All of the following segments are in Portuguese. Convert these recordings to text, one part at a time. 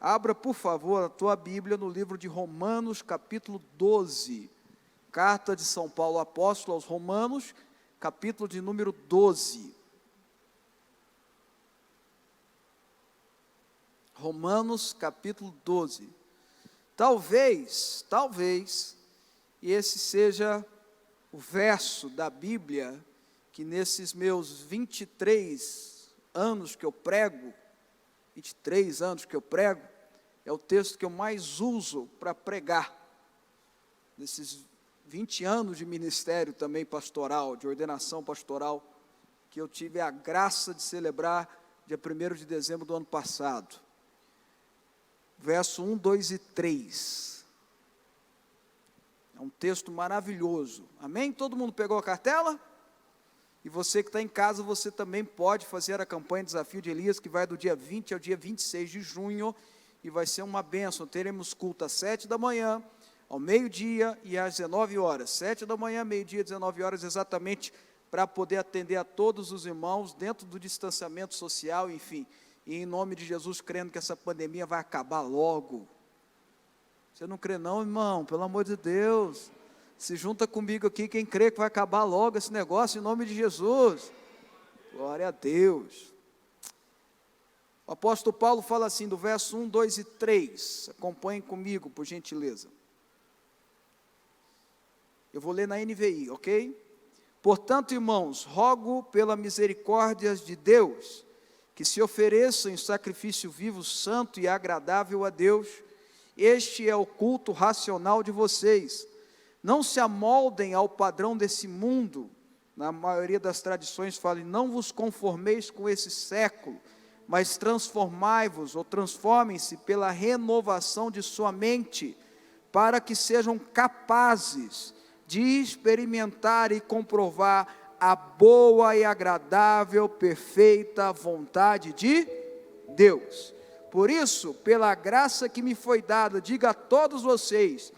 Abra, por favor, a tua Bíblia no livro de Romanos, capítulo 12. Carta de São Paulo Apóstolo aos Romanos, capítulo de número 12. Romanos, capítulo 12. Talvez, e esse seja o verso da Bíblia que nesses meus 23 anos que eu prego, é o texto que eu mais uso para pregar. Nesses 20 anos de ministério também pastoral, de ordenação pastoral, que eu tive a graça de celebrar dia 1º de dezembro do ano passado. Verso 1, 2 e 3. É um texto maravilhoso. Amém? Todo mundo pegou a cartela? E você que está em casa, você também pode fazer a campanha Desafio de Elias, que vai do dia 20 ao dia 26 de junho, e vai ser uma bênção. Teremos culto às 7 da manhã, ao meio-dia e às 19 horas. 7 da manhã, meio-dia, 19 horas, exatamente para poder atender a todos os irmãos, dentro do distanciamento social, enfim. E em nome de Jesus, crendo que essa pandemia vai acabar logo. Você não crê não, irmão? Pelo amor de Deus. Se junta comigo aqui, quem crê que vai acabar logo esse negócio, em nome de Jesus. Glória a Deus. O apóstolo Paulo fala assim, do verso 1, 2 e 3. Acompanhem comigo, por gentileza. Eu vou ler na NVI, ok? Portanto, irmãos, rogo pela misericórdia de Deus, que se ofereçam em sacrifício vivo, santo e agradável a Deus. Este é o culto racional de vocês. Não se amoldem ao padrão desse mundo. Na maioria das tradições fala, não vos conformeis com esse século, mas transformai-vos, ou transformem-se pela renovação de sua mente, para que sejam capazes de experimentar e comprovar a boa e agradável, perfeita vontade de Deus. Por isso, pela graça que me foi dada, diga a todos vocês,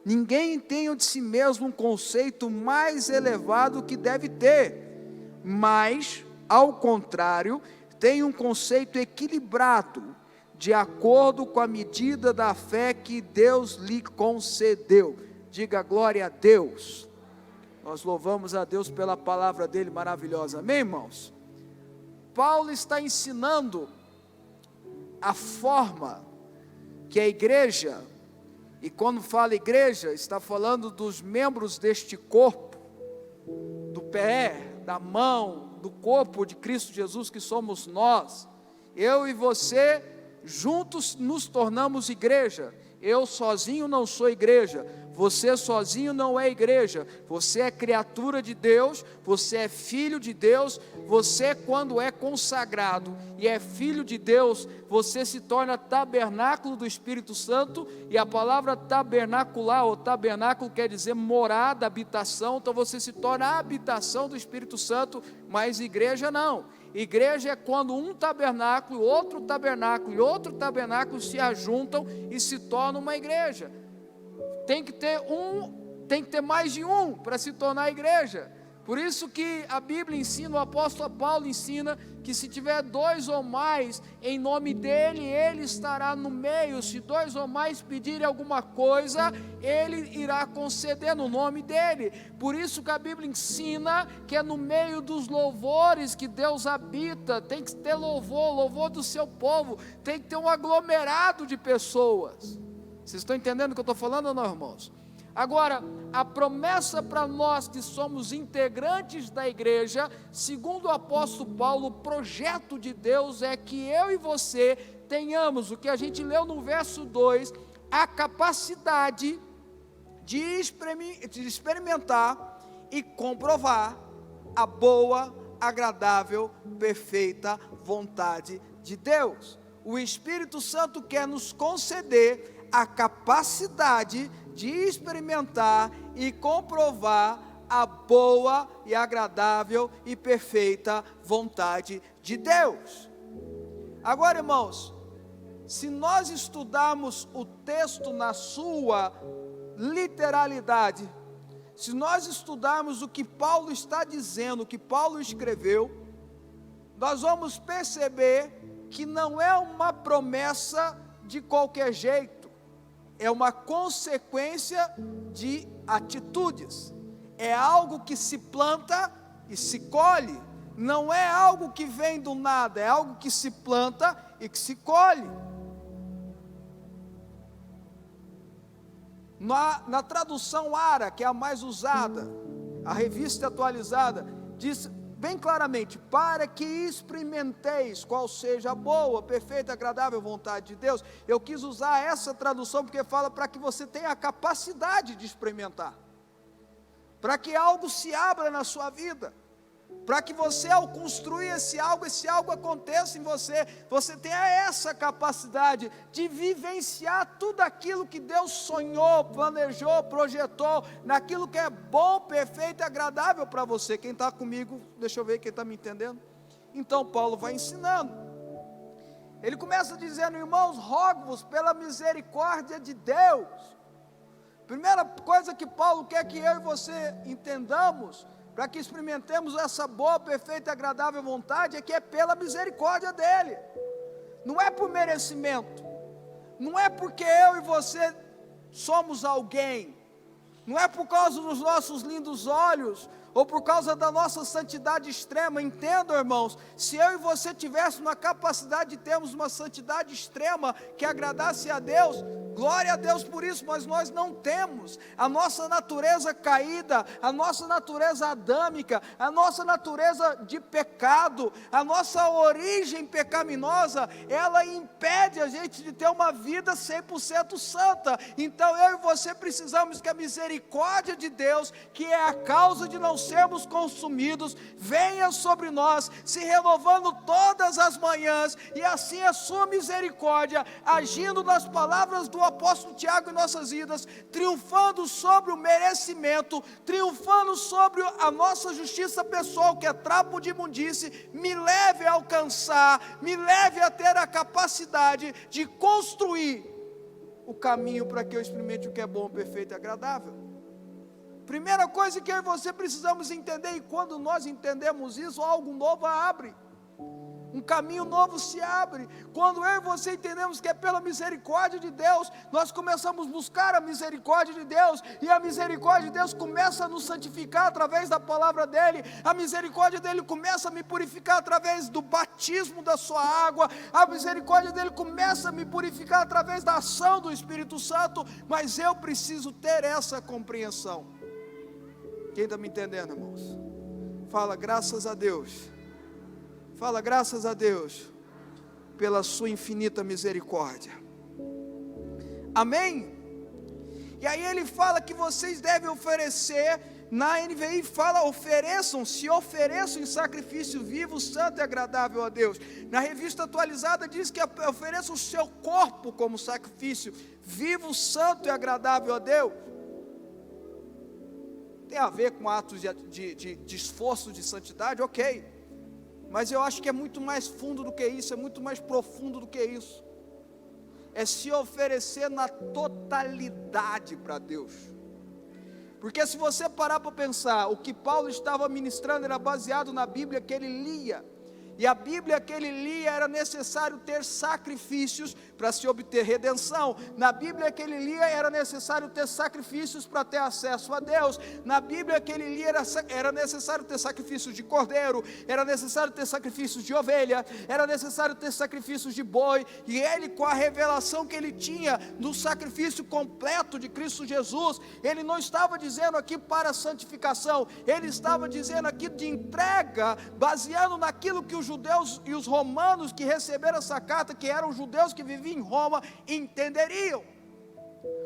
ninguém tenha de si mesmo um conceito mais elevado que deve ter, mas, ao contrário, tenha um conceito equilibrado, de acordo com a medida da fé que Deus lhe concedeu. Diga glória a Deus. Nós louvamos a Deus pela palavra dele maravilhosa, amém, irmãos? Paulo está ensinando a forma que a igreja, e quando fala igreja, está falando dos membros deste corpo, do pé, da mão, do corpo de Cristo Jesus, que somos nós. Eu e você, juntos nos tornamos igreja. Eu sozinho não sou igreja, você sozinho não é igreja, você é criatura de Deus, você é filho de Deus, você quando é consagrado e é filho de Deus, você se torna tabernáculo do Espírito Santo, e a palavra tabernacular, ou tabernáculo quer dizer morada, habitação, então você se torna a habitação do Espírito Santo, mas igreja não. Igreja é quando um tabernáculo, outro tabernáculo e outro tabernáculo se ajuntam e se tornam uma igreja. Tem que ter mais de um para se tornar igreja. Por isso que a Bíblia ensina, o apóstolo Paulo ensina, que se tiver 2 ou mais em nome dele, ele estará no meio. Se 2 ou mais pedirem alguma coisa, ele irá conceder no nome dele. Por isso que a Bíblia ensina que é no meio dos louvores que Deus habita. Tem que ter louvor do seu povo, tem que ter um aglomerado de pessoas. Vocês estão entendendo o que eu estou falando ou não, irmãos? Agora, a promessa para nós que somos integrantes da igreja, segundo o apóstolo Paulo, o projeto de Deus é que eu e você tenhamos, o que a gente leu no verso 2, a capacidade de experimentar e comprovar a boa, agradável, perfeita vontade de Deus. O Espírito Santo quer nos conceder a capacidade de experimentar e comprovar a boa e agradável e perfeita vontade de Deus. Agora, irmãos, se nós estudarmos o texto na sua literalidade, se nós estudarmos o que Paulo está dizendo, o que Paulo escreveu, nós vamos perceber que não é uma promessa de qualquer jeito, é uma consequência de atitudes, é algo que se planta e se colhe, não é algo que vem do nada, é algo que se planta e que se colhe. Na tradução ARA, que é a mais usada, a Revista Atualizada, diz bem claramente: para que experimenteis qual seja a boa, perfeita, agradável vontade de Deus. Eu quis usar essa tradução porque fala para que você tenha a capacidade de experimentar, para que algo se abra na sua vida, para que você, ao construir esse algo aconteça em você, você tenha essa capacidade de vivenciar tudo aquilo que Deus sonhou, planejou, projetou, naquilo que é bom, perfeito e agradável para você. Quem está comigo, deixa eu ver quem está me entendendo. Então Paulo vai ensinando, ele começa dizendo: irmãos, rogo-vos pela misericórdia de Deus. Primeira coisa que Paulo quer que eu e você entendamos, para que experimentemos essa boa, perfeita e agradável vontade, é que é pela misericórdia dEle, não é por merecimento, não é porque eu e você somos alguém, não é por causa dos nossos lindos olhos, ou por causa da nossa santidade extrema. Entendam, irmãos, se eu e você tivéssemos uma capacidade de termos uma santidade extrema que agradasse a Deus, glória a Deus por isso, mas nós não temos. A nossa natureza caída, a nossa natureza adâmica, a nossa natureza de pecado, a nossa origem pecaminosa, ela impede a gente de ter uma vida 100% santa. Então eu e você precisamos que a misericórdia de Deus, que é a causa de não sermos consumidos, venha sobre nós, se renovando todas as manhãs, e assim a sua misericórdia, agindo nas palavras do apóstolo Tiago em nossas vidas, triunfando sobre o merecimento, triunfando sobre a nossa justiça pessoal, que é trapo de imundície, me leve a alcançar, me leve a ter a capacidade de construir o caminho para que eu experimente o que é bom, perfeito e agradável. Primeira coisa que eu e você precisamos entender, e quando nós entendemos isso, algo novo abre, um caminho novo se abre. Quando eu e você entendemos que é pela misericórdia de Deus, nós começamos a buscar a misericórdia de Deus, e a misericórdia de Deus começa a nos santificar através da palavra dEle, a misericórdia dEle começa a me purificar através do batismo da sua água, a misericórdia dEle começa a me purificar através da ação do Espírito Santo, mas eu preciso ter essa compreensão. Quem está me entendendo, irmãos? Fala, graças a Deus. Fala, graças a Deus pela sua infinita misericórdia. Amém? E aí ele fala que vocês devem oferecer, na NVI fala: se ofereçam em sacrifício vivo, santo e agradável a Deus. Na Revista Atualizada diz que ofereça o seu corpo como sacrifício vivo, santo e agradável a Deus. Tem a ver com atos de esforço de santidade, ok, mas eu acho que é muito mais fundo do que isso, é muito mais profundo do que isso. É se oferecer na totalidade para Deus. Porque se você parar para pensar, o que Paulo estava ministrando era baseado na Bíblia que ele lia, e a Bíblia que ele lia era necessário ter sacrifícios para se obter redenção. Na Bíblia que ele lia era necessário ter sacrifícios para ter acesso a Deus. Na Bíblia que ele lia era necessário ter sacrifícios de cordeiro, era necessário ter sacrifícios de ovelha, era necessário ter sacrifícios de boi. E ele, com a revelação que ele tinha do sacrifício completo de Cristo Jesus, ele não estava dizendo aqui para santificação, ele estava dizendo aqui de entrega, baseado naquilo que os judeus e os romanos que receberam essa carta, que eram judeus que viviam em Roma, entenderiam.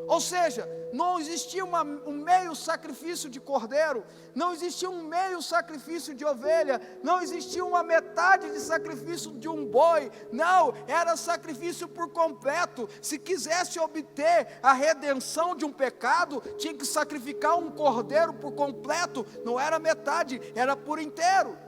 Ou seja, não existia um meio sacrifício de cordeiro, não existia um meio sacrifício de ovelha, não existia uma metade de sacrifício de um boi, não, era sacrifício por completo. Se quisesse obter a redenção de um pecado, tinha que sacrificar um cordeiro por completo, não era metade, era por inteiro.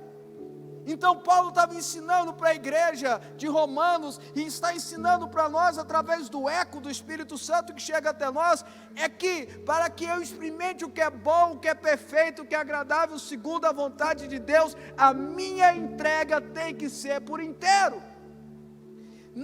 Então Paulo estava ensinando para a igreja de Romanos, e está ensinando para nós através do eco do Espírito Santo que chega até nós, é que para que eu experimente o que é bom, o que é perfeito, o que é agradável, segundo a vontade de Deus, a minha entrega tem que ser por inteiro.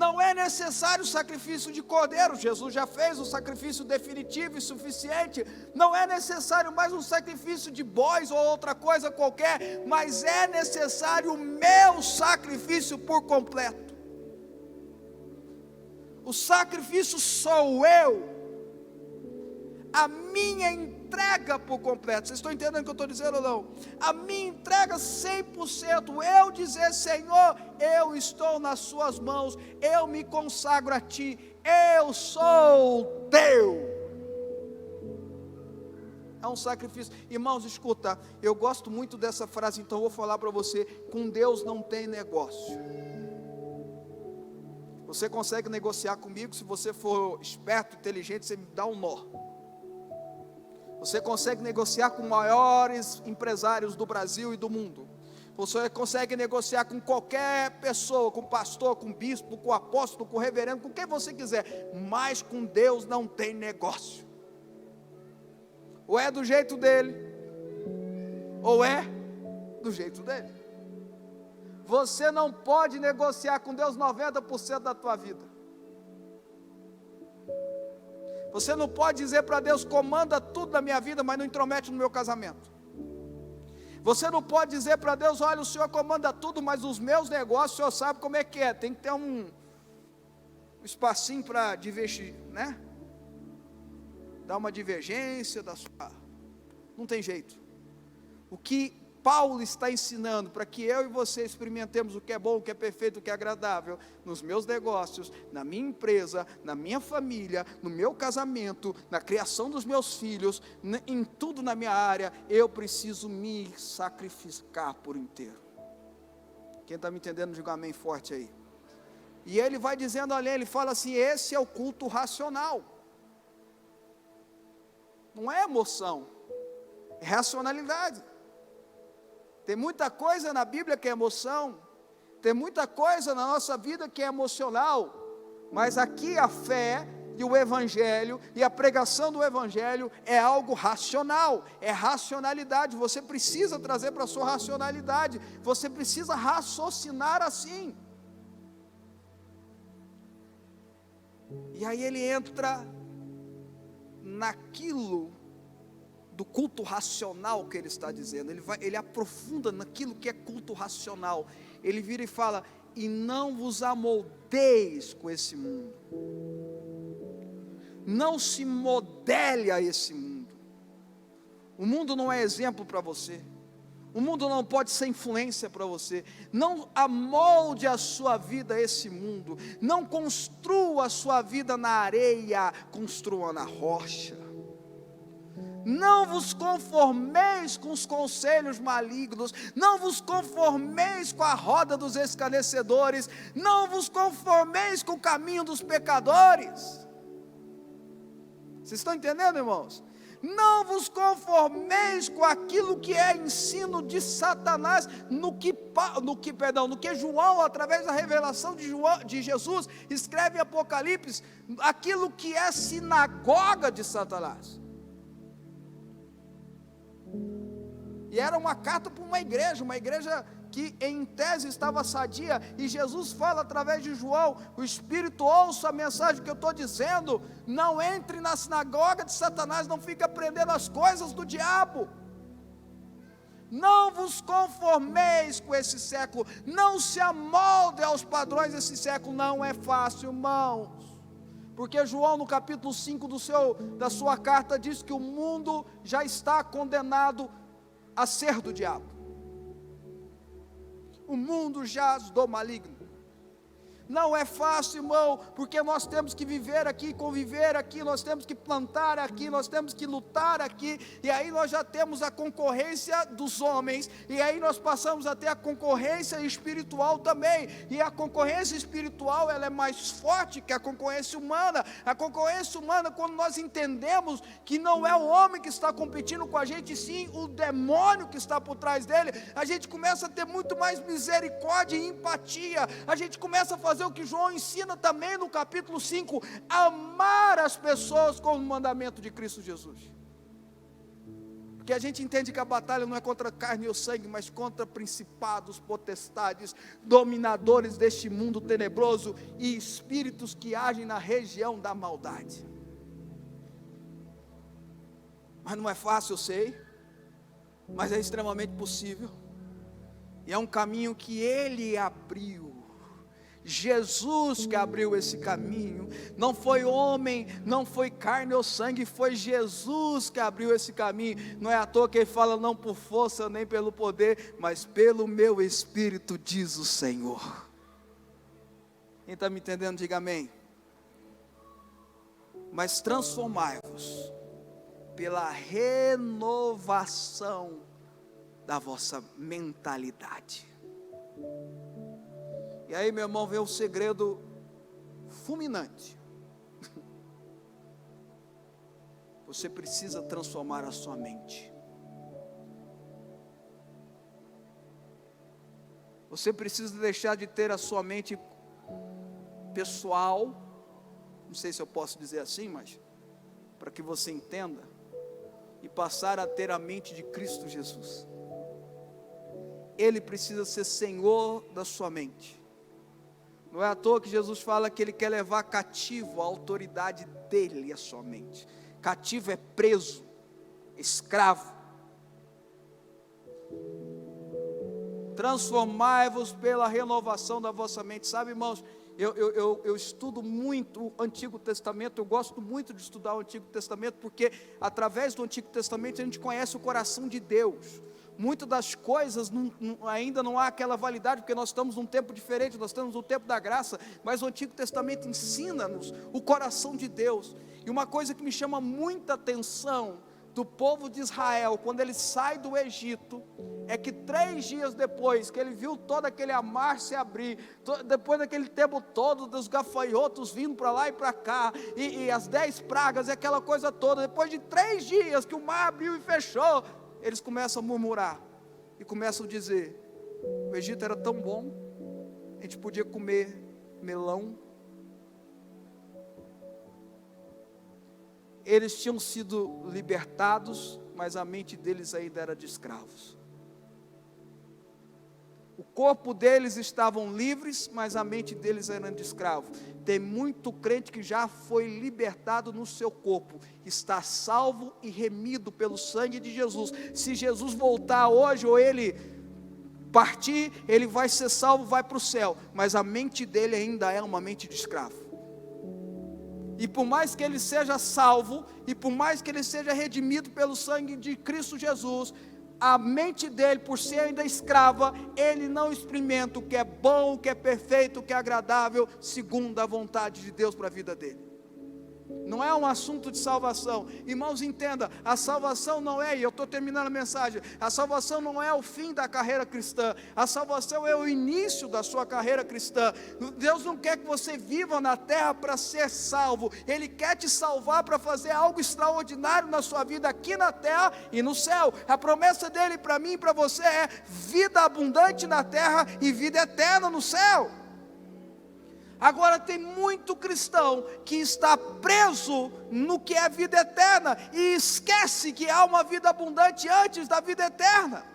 Não é necessário o sacrifício de cordeiro, Jesus já fez o sacrifício definitivo e suficiente. Não é necessário mais um sacrifício de bois ou outra coisa qualquer, mas é necessário o meu sacrifício por completo. O sacrifício sou eu, a minha entrega por completo. Vocês estão entendendo o que eu estou dizendo ou não? A minha entrega 100%, eu dizer: Senhor, eu estou nas suas mãos, eu me consagro a ti, eu sou teu. É um sacrifício. Irmãos, escuta, eu gosto muito dessa frase, então eu vou falar para você: com Deus não tem negócio. Você consegue negociar comigo, se você for esperto, inteligente, você me dá um nó. Você consegue negociar com maiores empresários do Brasil e do mundo. Você consegue negociar com qualquer pessoa, com pastor, com bispo, com apóstolo, com reverendo, com quem você quiser. Mas com Deus não tem negócio. Ou é do jeito dele, ou é do jeito dele. Você não pode negociar com Deus 90% da tua vida. Você não pode dizer para Deus: comanda tudo na minha vida, mas não intromete no meu casamento. Você não pode dizer para Deus: olha, o Senhor comanda tudo, mas os meus negócios o Senhor sabe como é que é. Tem que ter um espacinho para divergir, né? Dar uma divergência da sua... Não tem jeito. O que Paulo está ensinando para que eu e você experimentemos o que é bom, o que é perfeito, o que é agradável, nos meus negócios, na minha empresa, na minha família, no meu casamento, na criação dos meus filhos, em tudo na minha área, eu preciso me sacrificar por inteiro. Quem está me entendendo, diga amém forte aí. E ele vai dizendo ali, ele fala assim: esse é o culto racional. Não é emoção, é racionalidade. Tem muita coisa na Bíblia que é emoção, tem muita coisa na nossa vida que é emocional, mas aqui a fé e o Evangelho e a pregação do Evangelho é algo racional, é racionalidade. Você precisa trazer para a sua racionalidade, você precisa raciocinar assim. E aí ele entra naquilo do culto racional que ele está dizendo. Ele aprofunda naquilo que é culto racional. Ele vira e fala: e não vos amoldeis com esse mundo. Não se modele a esse mundo. O mundo não é exemplo para você. O mundo não pode ser influência para você. Não amolde a sua vida a esse mundo. Não construa a sua vida na areia, construa na rocha. Não vos conformeis com os conselhos malignos, não vos conformeis com a roda dos escarnecedores, não vos conformeis com o caminho dos pecadores. Vocês estão entendendo, irmãos? Não vos conformeis com aquilo que é ensino de Satanás, no que João, através da revelação de Jesus, escreve em Apocalipse, aquilo que é sinagoga de Satanás. E era uma carta para uma igreja que em tese estava sadia, e Jesus fala através de João: o Espírito ouça a mensagem que eu estou dizendo, não entre na sinagoga de Satanás, não fique aprendendo as coisas do diabo. Não vos conformeis com esse século, não se amolde aos padrões desse século. Não é fácil, irmãos, porque João, no capítulo 5 da sua carta, diz que o mundo já está condenado a ser do diabo. O mundo jaz do maligno. Não é fácil, irmão, porque nós temos que viver aqui, conviver aqui, nós temos que plantar aqui, nós temos que lutar aqui, e aí nós já temos a concorrência dos homens, e aí nós passamos a ter a concorrência espiritual também, e a concorrência espiritual, ela é mais forte que a concorrência humana. A concorrência humana, quando nós entendemos que não é o homem que está competindo com a gente, sim o demônio que está por trás dele, a gente começa a ter muito mais misericórdia e empatia. A gente começa a fazer o que João ensina também no capítulo 5, amar as pessoas com o mandamento de Cristo Jesus. Porque a gente entende que a batalha não é contra carne ou sangue, mas contra principados, potestades, dominadores deste mundo tenebroso e espíritos que agem na região da maldade. Mas não é fácil, eu sei, mas é extremamente possível. E é um caminho que Ele abriu. Jesus que abriu esse caminho, não foi homem, não foi carne ou sangue, foi Jesus que abriu esse caminho. Não é à toa que Ele fala, não por força nem pelo poder, mas pelo meu Espírito, diz o Senhor. Quem está me entendendo, diga amém. Mas transformai-vos pela renovação da vossa mentalidade. E aí, meu irmão, vê um segredo fulminante. Você precisa transformar a sua mente. Você precisa deixar de ter a sua mente pessoal, não sei se eu posso dizer assim, mas para que você entenda, e passar a ter a mente de Cristo Jesus. Ele precisa ser Senhor da sua mente. Não é à toa que Jesus fala que Ele quer levar cativo a autoridade dEle, a sua mente. Cativo é preso, escravo. Transformai-vos pela renovação da vossa mente. Sabe, irmãos, eu estudo muito o Antigo Testamento, eu gosto muito de estudar o Antigo Testamento, porque através do Antigo Testamento a gente conhece o coração de Deus. Muitas das coisas ainda não há aquela validade, porque nós estamos num tempo diferente, nós estamos no tempo da graça, mas o Antigo Testamento ensina-nos o coração de Deus. E uma coisa que me chama muita atenção do povo de Israel, quando ele sai do Egito, é que 3 dias depois que ele viu todo aquele mar se abrir, depois daquele tempo todo dos gafanhotos vindo para lá e para cá, e as 10 pragas e aquela coisa toda, depois de 3 dias que o mar abriu e fechou, eles começam a murmurar, e começam a dizer, o Egito era tão bom, a gente podia comer melão. Eles tinham sido libertados, mas a mente deles ainda era de escravos. O corpo deles estavam livres, mas a mente deles era de escravo. Tem muito crente que já foi libertado no seu corpo, está salvo e remido pelo sangue de Jesus. Se Jesus voltar hoje, ou ele partir, ele vai ser salvo, vai para o céu, mas a mente dele ainda é uma mente de escravo. E por mais que ele seja salvo, e por mais que ele seja redimido pelo sangue de Cristo Jesus, a mente dele, por ser ainda escrava, ele não experimenta o que é bom, o que é perfeito, o que é agradável, segundo a vontade de Deus para a vida dele. Não é um assunto de salvação. Irmãos, entenda, a salvação não é, e eu estou terminando a mensagem, a salvação não é o fim da carreira cristã, a salvação é o início da sua carreira cristã. Deus não quer que você viva na terra para ser salvo, Ele quer te salvar para fazer algo extraordinário na sua vida aqui na terra e no céu. A promessa dele para mim e para você é vida abundante na terra e vida eterna no céu. Agora tem muito cristão que está preso no que é vida eterna e esquece que há uma vida abundante antes da vida eterna.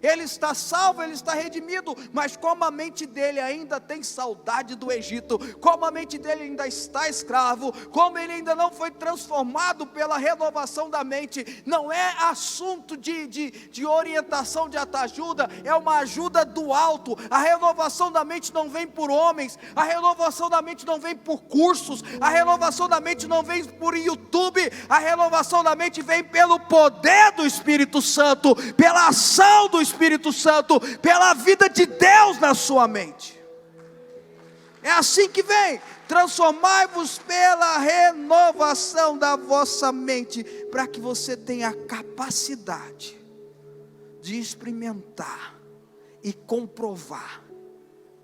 Ele está salvo, ele está redimido, mas como a mente dele ainda tem saudade do Egito, como a mente dele ainda está escravo, como ele ainda não foi transformado pela renovação da mente, não é assunto de orientação, de ajuda, é uma ajuda do alto. A renovação da mente não vem por homens, a renovação da mente não vem por cursos, a renovação da mente não vem por YouTube, a renovação da mente vem pelo poder do Espírito Santo, pela ação do Espírito Santo, pela vida de Deus na sua mente. É assim que vem. Transformai-vos pela renovação da vossa mente, para que você tenha a capacidade de experimentar e comprovar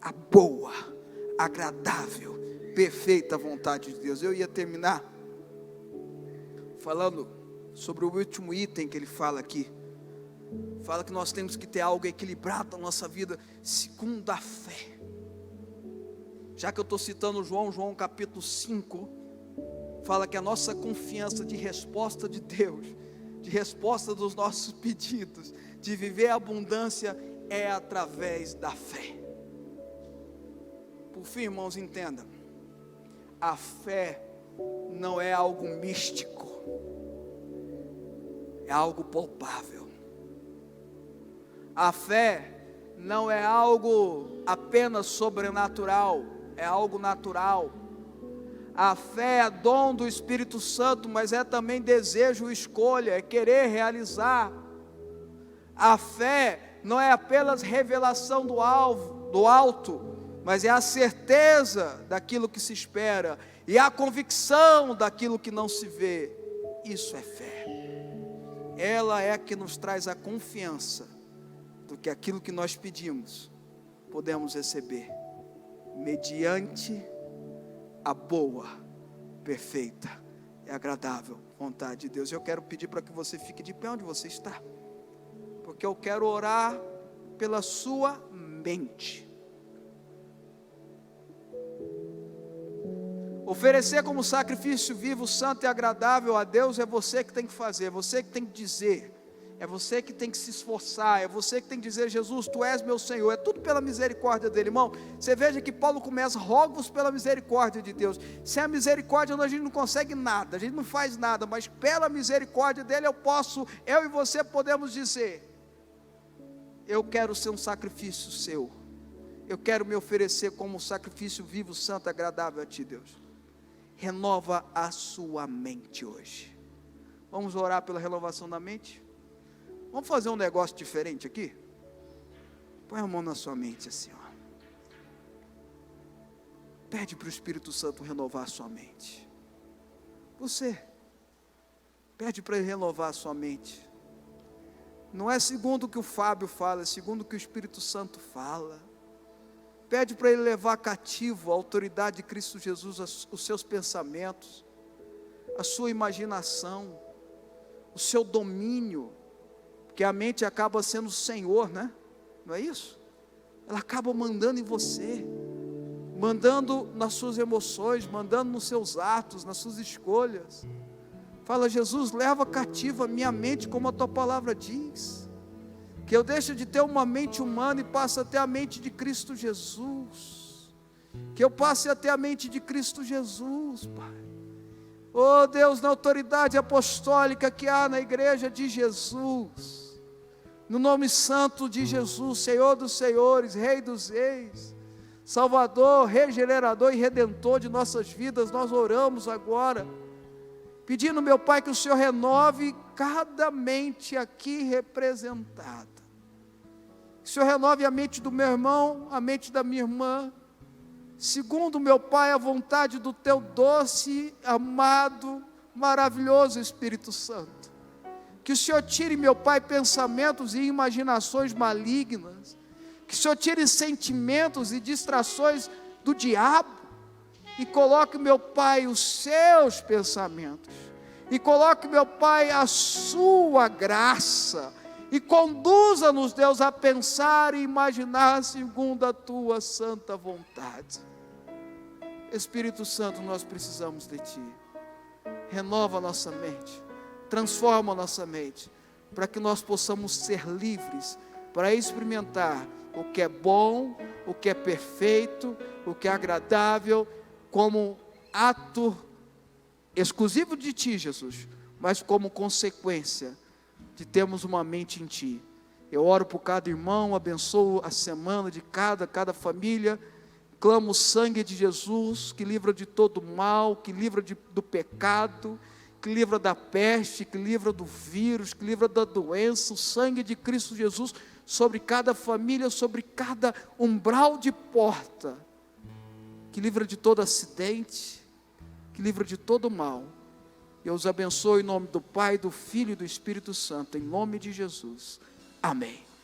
a boa, agradável, perfeita vontade de Deus. Eu ia terminar falando sobre o último item que ele fala aqui. Fala que nós temos que ter algo equilibrado na nossa vida, segundo a fé. Já que eu estou citando João capítulo 5, fala que a nossa confiança de resposta de Deus, de resposta dos nossos pedidos, de viver a abundância, é através da fé. Por fim, irmãos, entenda, a fé não é algo místico, é algo palpável. A fé não é algo apenas sobrenatural, é algo natural. A fé é dom do Espírito Santo, mas é também desejo e escolha, é querer realizar. A fé não é apenas revelação do alto, mas é a certeza daquilo que se espera, e a convicção daquilo que não se vê. Isso é fé. Ela é que nos traz a confiança do que aquilo que nós pedimos, podemos receber, mediante a boa, perfeita e agradável vontade de Deus. Eu quero pedir para que você fique de pé onde você está, porque eu quero orar pela sua mente. Oferecer como sacrifício vivo, santo e agradável a Deus é você que tem que fazer, é você que tem que dizer, é você que tem que se esforçar, é você que tem que dizer: Jesus, Tu és meu Senhor. É tudo pela misericórdia dele, irmão. Você veja que Paulo começa: rogo-vos pela misericórdia de Deus. Sem a misericórdia a gente não consegue nada, a gente não faz nada, mas pela misericórdia dele eu e você podemos dizer: eu quero ser um sacrifício seu, eu quero me oferecer como um sacrifício vivo, santo, agradável a Ti, Deus. Renova a sua mente hoje. Vamos orar pela renovação da mente? Vamos fazer um negócio diferente aqui? Põe a mão na sua mente assim, ó. Pede para o Espírito Santo renovar a sua mente. Você pede para Ele renovar a sua mente. Não é segundo o que o Fábio fala, é segundo o que o Espírito Santo fala. Pede para Ele levar cativo a autoridade de Cristo Jesus, os seus pensamentos, a sua imaginação, o seu domínio, porque a mente acaba sendo o Senhor, né? Não é isso? Ela acaba mandando em você, mandando nas suas emoções, mandando nos seus atos, nas suas escolhas. Fala: Jesus, leva cativo a minha mente, como a Tua palavra diz, que eu deixe de ter uma mente humana e passe a ter a mente de Cristo Jesus, que eu passe a ter a mente de Cristo Jesus, Pai. Oh Deus, na autoridade apostólica que há na igreja de Jesus, no nome santo de Jesus, Senhor dos senhores, Rei dos reis, Salvador, regenerador e redentor de nossas vidas, nós oramos agora, pedindo, meu Pai, que o Senhor renove cada mente aqui representada. Que o Senhor renove a mente do meu irmão, a mente da minha irmã, segundo, meu Pai, a vontade do Teu doce, amado, maravilhoso Espírito Santo. Que o Senhor tire, meu Pai, pensamentos e imaginações malignas. Que o Senhor tire sentimentos e distrações do diabo. E coloque, meu Pai, os seus pensamentos. E coloque, meu Pai, a sua graça. E conduza-nos, Deus, a pensar e imaginar segundo a Tua santa vontade. Espírito Santo, nós precisamos de Ti. Renova a nossa mente. Transforma a nossa mente, para que nós possamos ser livres, para experimentar o que é bom, o que é perfeito, o que é agradável, como ato exclusivo de Ti, Jesus, mas como consequência de termos uma mente em Ti. Eu oro por cada irmão, abençoo a semana de cada família, clamo o sangue de Jesus, que livra de todo mal, que livra do pecado, que livra da peste, que livra do vírus, que livra da doença, o sangue de Cristo Jesus sobre cada família, sobre cada umbral de porta, que livra de todo acidente, que livra de todo mal. Eu os abençoo em nome do Pai, do Filho e do Espírito Santo, em nome de Jesus. Amém.